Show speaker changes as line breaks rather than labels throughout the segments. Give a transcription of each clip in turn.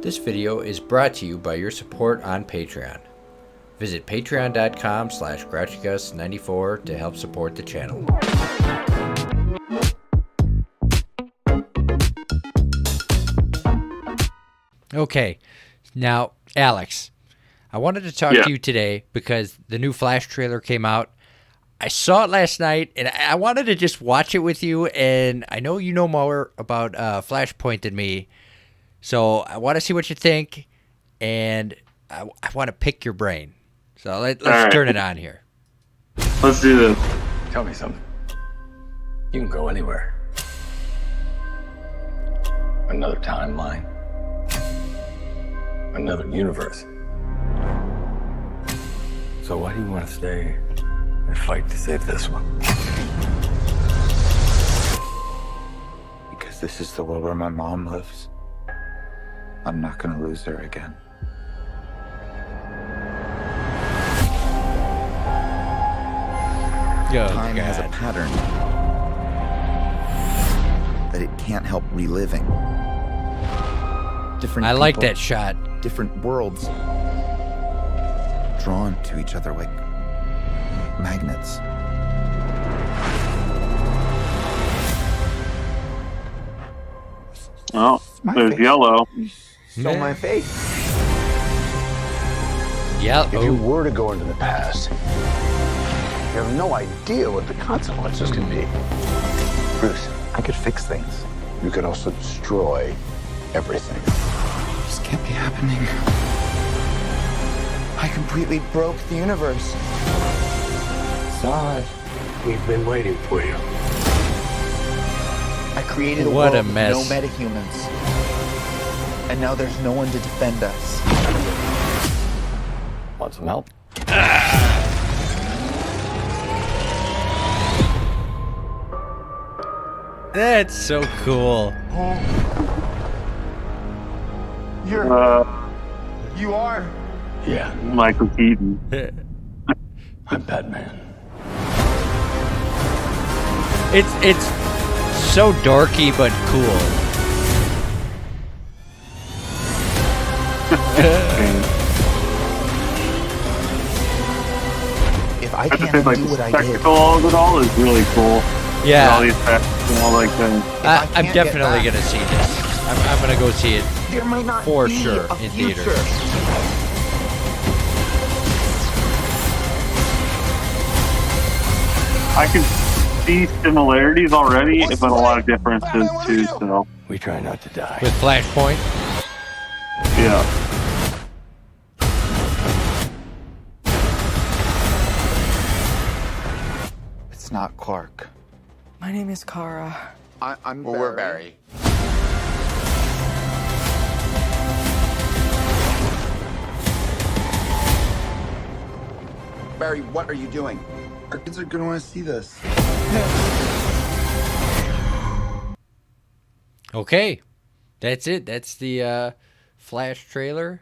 This video is brought to you by your support on Patreon. Visit patreon.com/grouchygus94 to help support the channel. Okay, now, Alex, I wanted to talk to you today because the new Flash trailer came out. I saw it last night, and I wanted to just watch it with you, and I know you know more about Flashpoint than me, so I want to see what you think, and I want to pick your brain. So let's turn it on here.
Let's do this.
Tell me something. You can go anywhere. Another timeline. Another universe. So why do you want to stay and fight to save this one?
Because this is the world where my mom lives. I'm not gonna lose her again. Time has a pattern that it can't help reliving. Different
I like
people,
that shot.
different worlds, drawn to each other like magnets.
Oh, there's
face.
yellow.
Stole my face.
Yeah.
If you were to go into the past, you have no idea what the consequences could be.
Bruce, I could fix things.
You could also destroy everything.
This can't be happening. I completely broke the universe. Zod,
We've been waiting for you.
I created a
What
world
a mess.
with no metahumans. And now there's no one to defend us.
Want some help?
That's so cool.
You are?
Yeah,
Michael Keaton.
I'm Batman.
It's so dorky but cool.
If I
I have to
can't
say, like,
do
the
what I did,
spectacle of it all is really cool.
Yeah.
And all these effects and all like that.
I'm
can't get
definitely
back-
gonna see this. I'm gonna go see it
there might not
for
be
sure
a
in
future.
theaters.
I can see similarities already, but a lot of differences too. So
We try not to die.
With Flashpoint.
yeah,
It's not Clark.
My name is Kara.
I'm Barry. We're Barry. Barry, what are you doing? Our kids are gonna want to see this.
Okay, that's it. That's the Flash trailer.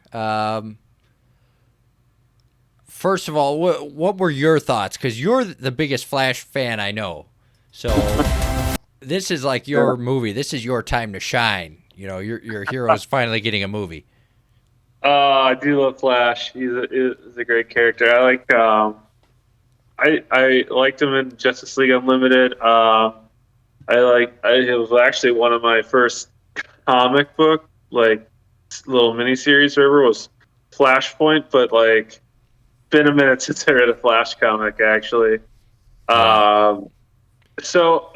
First of all, what were your thoughts? Because you're the biggest Flash fan I know. So this is like your movie. This is your time to shine. You know, your hero's finally getting a movie.
I do love Flash. He's a great character. I like. I liked him in Justice League Unlimited. It was actually one of my first comic book like little miniseries. Whatever was Flashpoint, but like been a minute since I read a Flash comic actually. So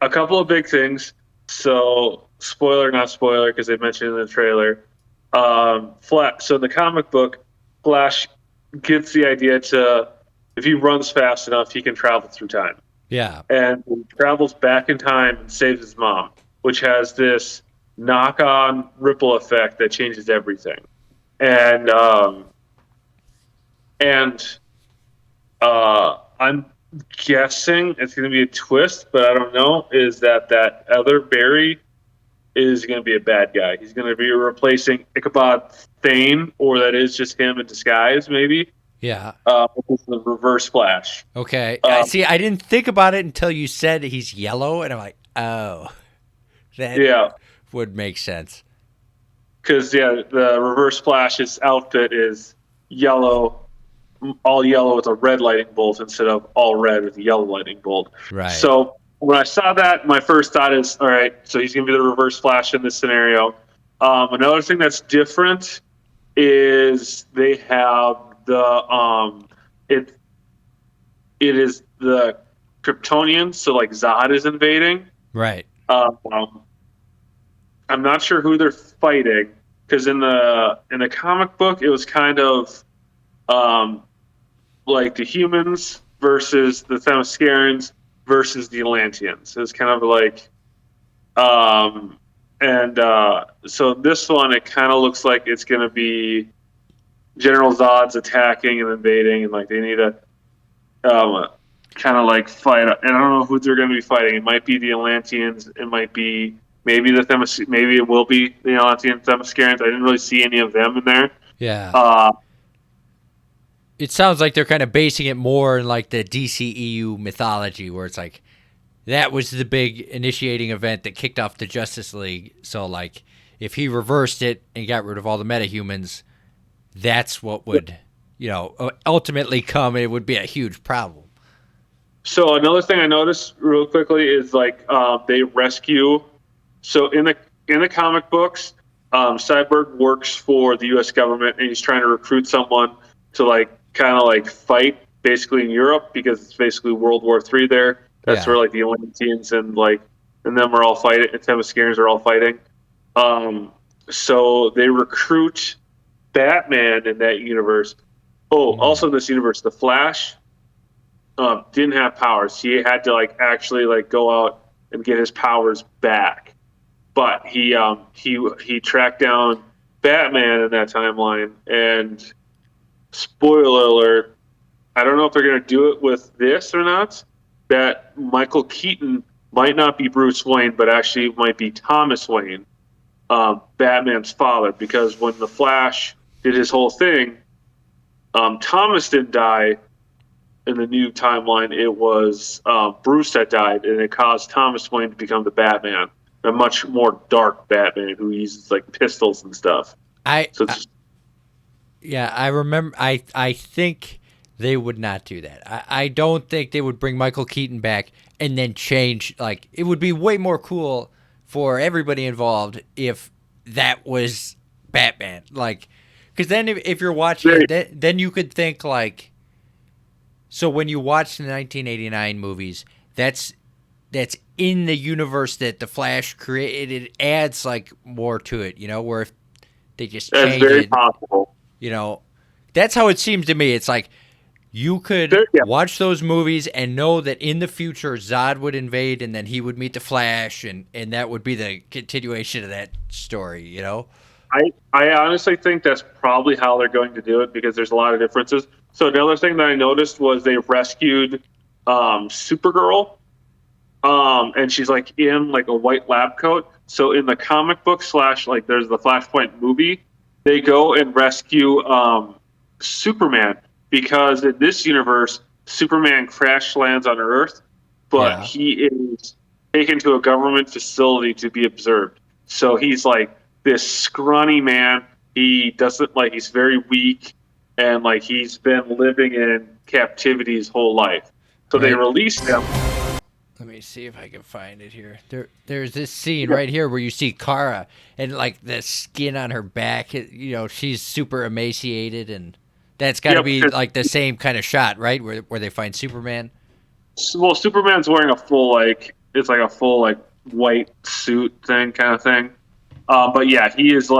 a couple of big things. So spoiler, not spoiler, because they mentioned it in the trailer. So in the comic book, Flash gets the idea to, if he runs fast enough, he can travel through time.
Yeah.
And he travels back in time and saves his mom, which has this knock-on ripple effect that changes everything. And I'm guessing it's going to be a twist, but I don't know, is that other Barry is going to be a bad guy. He's going to be replacing Ichabod Thane, or that is just him in disguise, maybe.
Yeah.
This is the reverse Flash.
Okay. See, I didn't think about it until you said he's yellow, and I'm like, oh, that would make sense.
because the Reverse Flash's outfit is yellow, all yellow with a red lightning bolt instead of all red with a yellow lightning bolt.
Right.
So when I saw that, my first thought is, all right, so he's going to be the Reverse Flash in this scenario. Another thing that's different is they have the it is the Kryptonians, so like Zod is invading.
Right.
I'm not sure who they're fighting because in the comic book it was kind of like the humans versus the Themyscirans versus the Atlanteans. It was kind of like so this one it kind of looks like it's going to be General Zod's attacking and invading, and like they need to kind of like fight. And I don't know who they're going to be fighting. It might be the Atlanteans. It might be maybe maybe it will be the Atlantean Themyscirans. I didn't really see any of them in there.
Yeah. It sounds like they're kind of basing it more in like the DCEU mythology, where it's like that was the big initiating event that kicked off the Justice League. So like if he reversed it and got rid of all the metahumans, that's what would, ultimately come. It would be a huge problem.
So another thing I noticed real quickly is like they rescue. So in the comic books, Cyborg works for the U.S. government, and he's trying to recruit someone to like kind of like fight basically in Europe because it's basically World War III there. That's where like the Atlanteans and them are all fighting, and Themyscirans are all fighting. So they recruit Batman in that universe. Also in this universe, the Flash didn't have powers. He had to like actually like go out and get his powers back. But he tracked down Batman in that timeline, and spoiler alert, I don't know if they're going to do it with this or not, that Michael Keaton might not be Bruce Wayne, but actually might be Thomas Wayne, Batman's father, because when the Flash did his whole thing, Thomas didn't die in the new timeline. It was Bruce that died, and it caused Thomas Wayne to become the Batman, a much more dark Batman who uses like pistols and stuff.
I remember. I think they would not do that. I don't think they would bring Michael Keaton back and then change. Like, it would be way more cool for everybody involved if that was Batman. Like, because then if you're watching it, then you could think like, so when you watch the 1989 movies, that's in the universe that the Flash created. It adds like more to it, where if they just change
that's very
it,
possible.
That's how it seems to me. It's like you could watch those movies and know that in the future Zod would invade, and then he would meet the Flash, and that would be the continuation of that story.
I honestly think that's probably how they're going to do it because there's a lot of differences. So another thing that I noticed was they rescued Supergirl, and she's like in like a white lab coat. So in the comic book / like there's the Flashpoint movie, they go and rescue Superman because in this universe Superman crash lands on Earth, but he is taken to a government facility to be observed. So he's like this scrawny man. He doesn't like, he's very weak, and like he's been living in captivity his whole life. So they released him.
Let me see if I can find it here. There's this scene right here where you see Kara, and like the skin on her back, she's super emaciated, and that's got to be like the same kind of shot, right? Where they find Superman.
Well, Superman's wearing a full it's like a full white suit thing kind of thing. But yeah, he's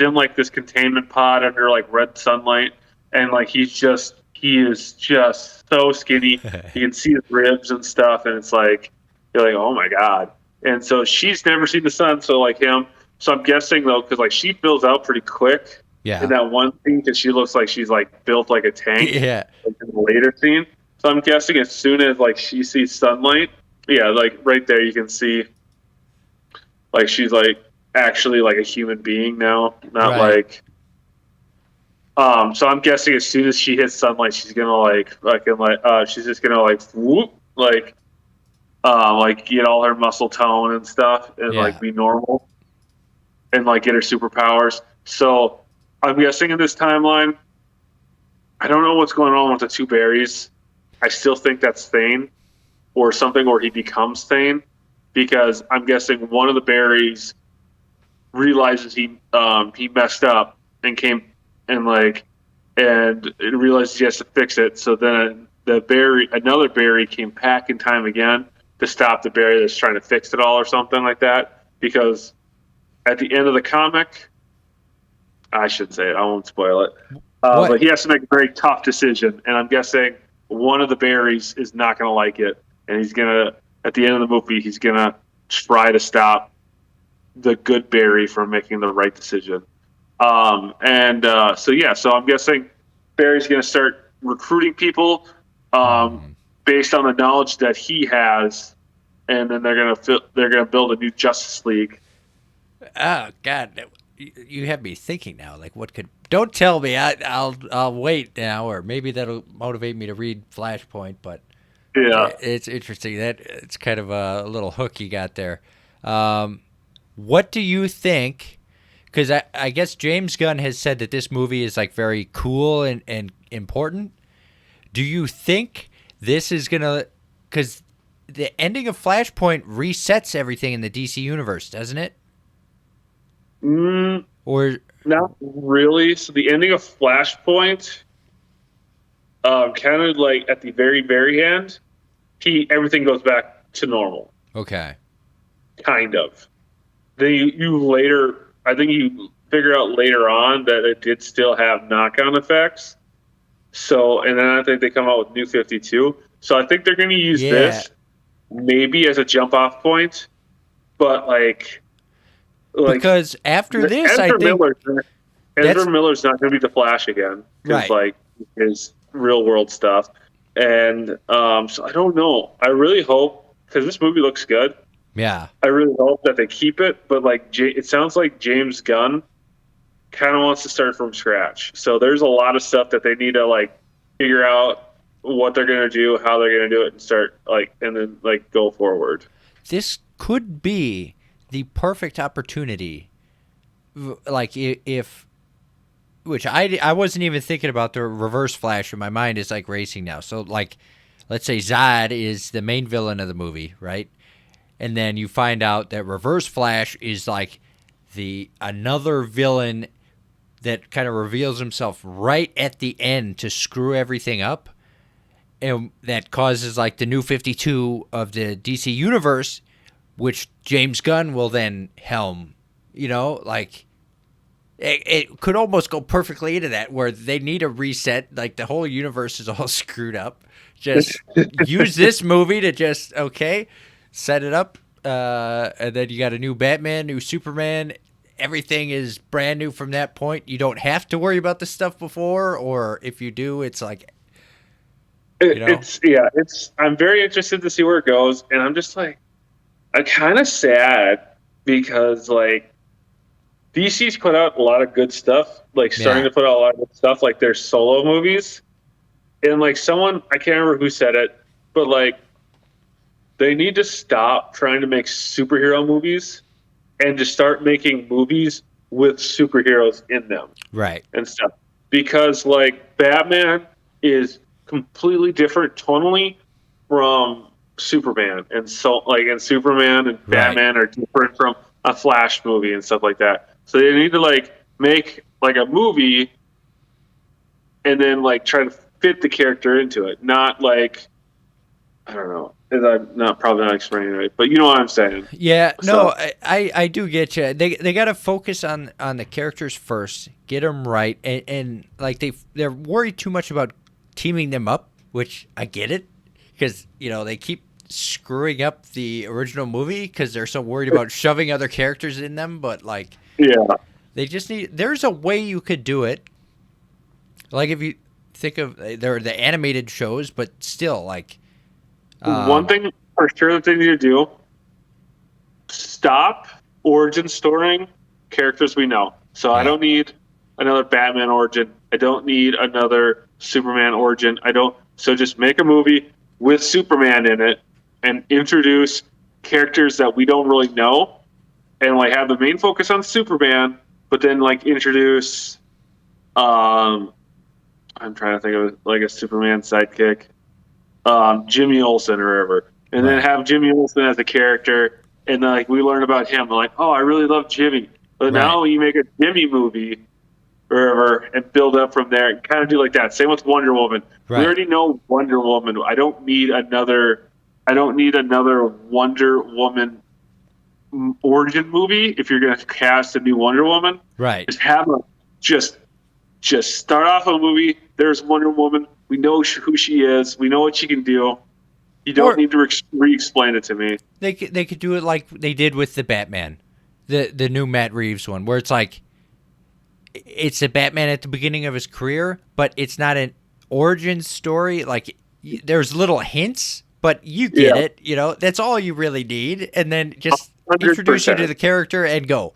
in like this containment pod under like red sunlight, and like he is just so skinny. You can see his ribs and stuff, and it's like you're like, oh my god. And so she's never seen the sun, so like him. So I'm guessing though, because like she fills out pretty quick in that one scene, because she looks like she's like built like a tank.
Yeah.
Like, in the later scene. So I'm guessing as soon as like she sees sunlight, like right there you can see like she's like actually like a human being now, not like. So I'm guessing as soon as she hits sunlight, she's gonna she's just gonna like whoop, like get all her muscle tone and stuff, and like be normal, and like get her superpowers. So I'm guessing in this timeline, I don't know what's going on with the two Barrys. I still think that's Thane or something, or he becomes Thane, because I'm guessing one of the Barrys realizes he messed up and realizes he has to fix it. So then another Barry came back in time again to stop the Barry that's trying to fix it all or something like that. Because at the end of the comic, I shouldn't say it, I won't spoil it. But he has to make a very tough decision, and I'm guessing one of the Barrys is not going to like it, and he's going to, at the end of the movie, he's going to try to stop the good Barry from making the right decision. So I'm guessing Barry's going to start recruiting people based on the knowledge that he has, and then they're going to build a new Justice League.
Oh God, you have me thinking now. Like, what could? Don't tell me. I'll wait now, or maybe that'll motivate me to read Flashpoint. But
yeah,
it's interesting. That it's kind of a little hook you got there. What do you think? Because I guess James Gunn has said that this movie is like very cool and important. Do you think this is gonna? Because the ending of Flashpoint resets everything in the DC universe, doesn't it? Or
not really. So the ending of Flashpoint, kind of like at the very, very end, everything goes back to normal.
Okay.
Kind of. Then I think you figure out later on that it did still have knock-on effects. So, and then I think they come out with New 52. So I think they're going to use this maybe as a jump-off point, but
because after this,
Ezra Miller's not going to be the Flash again, because his real world stuff, and so I don't know. I really hope, because this movie looks good.
Yeah,
I really hope that they keep it, but it sounds like James Gunn kind of wants to start from scratch. So there's a lot of stuff that they need to figure out what they're going to do, how they're going to do it, and start and then go forward.
This could be the perfect opportunity, which I wasn't even thinking about the Reverse Flash, and my mind is racing now. So let's say Zod is the main villain of the movie, right? And then you find out that Reverse Flash is another villain that kind of reveals himself right at the end to screw everything up, and that causes the New 52 of the DC universe, which James Gunn will then helm. It could almost go perfectly into that, where they need a reset. The whole universe is all screwed up. Just use this movie to set it up. And then you got a new Batman, new Superman. Everything is brand new from that point. You don't have to worry about the stuff before, or if you do, it's I'm very interested to see where it goes. And I'm just I'm kind of sad because DC's put out a lot of good stuff, starting to put out a lot of good stuff, their solo movies. And someone, I can't remember who said it, but they need to stop trying to make superhero movies and just start making movies with superheroes in them. Right.
And stuff. Because Batman is completely different tonally from Superman. And so and Superman and Batman are different from a Flash movie and stuff like that. So they need to make a movie and then try to fit the character into it. Not I don't know. I'm probably not explaining it right, but you know what I'm saying.
Yeah, no, I do get you. They got to focus on the characters first, get them right, and they're worried too much about teaming them up, which I get it, because they keep screwing up the original movie because they're so worried about shoving other characters in them. But they just need. There's a way you could do it. If you think of the animated shows, but still
one thing for sure that they need to do: stop origin storing characters we know. So I don't need another Batman origin. I don't need another Superman origin. So just make a movie with Superman in it and introduce characters that we don't really know, and have the main focus on Superman, but then like introduce, I'm trying to think of like a Superman sidekick, Jimmy Olsen or whatever, and then have Jimmy Olsen as a character, and then like we learn about him. We're like, oh, I really love Jimmy, but now you make a Jimmy movie or whatever, and build up from there, and kind of do like that. Same with Wonder Woman. We already know Wonder Woman. I don't need another Wonder Woman origin movie. If you're going to cast a new Wonder Woman, just have a just start off a movie. There's Wonder Woman. We know who she is. We know what she can do. You don't need to re-explain it to me.
They could do it like they did with the Batman, the new Matt Reeves one, where it's like it's a Batman at the beginning of his career, but it's not an origin story. Like there's little hints, but you get it. You know, that's all you really need, and then just 100%. Introduce you to the character and go.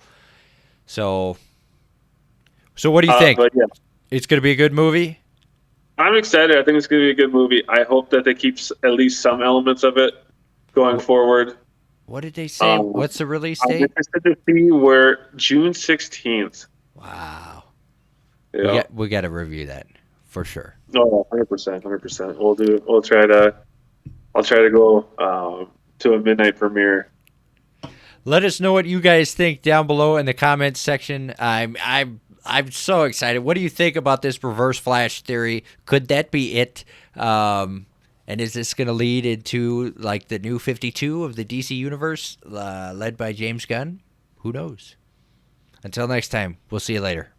So what do you think? It's going to be a good movie?
I'm excited. I think it's going to be a good movie. I hope that they keep at least some elements of it going forward.
What did they say? What's the release date?
I'm interested to see where June 16th.
Wow.
Yeah.
We got to review that for sure.
No, 100%. I'll try to go to a midnight premiere.
Let us know what you guys think down below in the comments section. I'm so excited. What do you think about this Reverse Flash theory? Could that be it? And is this going to lead into like the new 52 of the DC universe, led by James Gunn? Who knows? Until next time, we'll see you later.